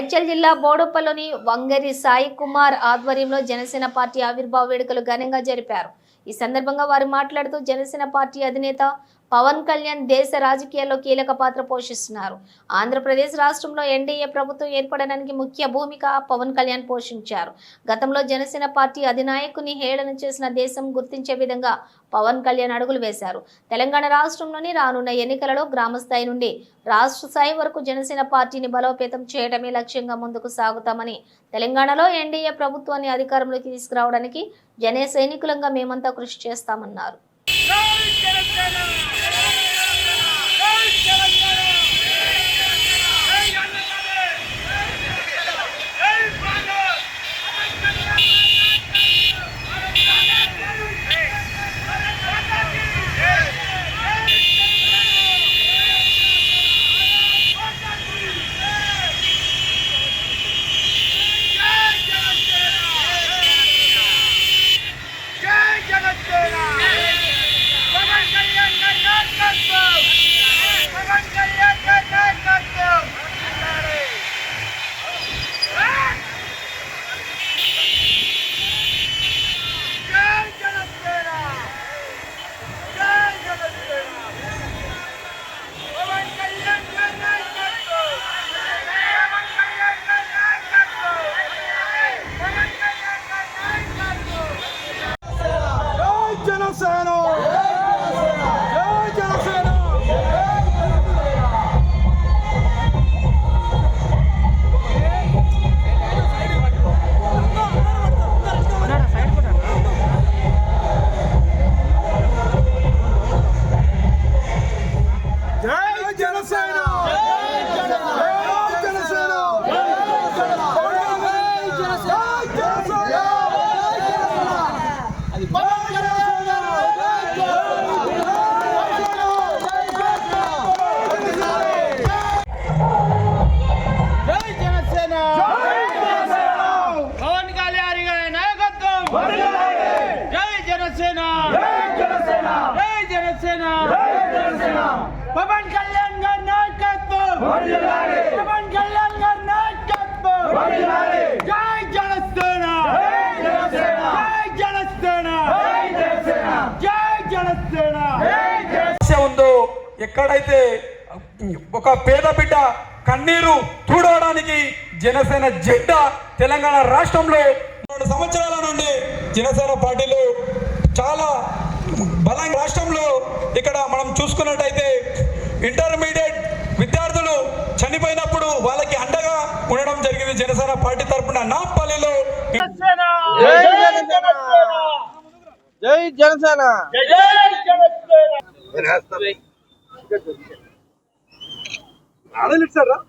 మేడ్చల్ జిల్లా బోడుప్పలోని వంగరి సాయి కుమార్ ఆధ్వర్యంలో జనసేన పార్టీ ఆవిర్భావ వేడుకలు ఘనంగా జరిపారు. ఈ సందర్భంగా వారు మాట్లాడుతూ జనసేన పార్టీ అధినేత పవన్ కళ్యాణ్ దేశ రాజకీయాల్లో కీలక పాత్ర పోషిస్తున్నారు. ఆంధ్రప్రదేశ్ రాష్ట్రంలో ఎన్డీఏ ప్రభుత్వం ఏర్పడడానికి ముఖ్య భూమిక పవన్ కళ్యాణ్ పోషించారు. గతంలో జనసేన పార్టీ అధినాయకుని హేళన చేసిన దేశం గుర్తించే విధంగా పవన్ కళ్యాణ్ అడుగులు వేశారు. తెలంగాణ రాష్ట్రంలోని రానున్న ఎన్నికలలో గ్రామ స్థాయి నుండి రాష్ట్ర స్థాయి వరకు జనసేన పార్టీని బలోపేతం చేయడమే లక్ష్యంగా ముందుకు సాగుతామని, తెలంగాణలో ఎన్డీఏ ప్రభుత్వాన్ని అధికారంలోకి తీసుకురావడానికి జన సైనికులంగా మేమంతా కృషి చేస్తామన్నారు. పవన్ కళ్యాణ్ గారి నాయకత్వం, పవన్ కళ్యాణ్ గారి నాయకత్వం, జై జనసేన, జై జనసేన, జై జనసేన. ఉందో ఎక్కడైతే ఒక పేద బిడ్డ కన్నీరు తుడవడానికి జనసేన జెండా తెలంగాణ రాష్ట్రంలో 2 సంవత్సరాల నుండి జనసేన పార్టీలో చాలా బలంగా రాష్ట్రంలో ఇక్కడ మనం చూసుకున్నట్టయితే ఇంటర్మీడియట్ విద్యార్థులు చనిపోయినప్పుడు వాళ్ళకి అండగా ఉండడం జరిగింది జనసేన పార్టీ తరఫున. నాంపల్లిలో జై జనసేన, జై జనసేన.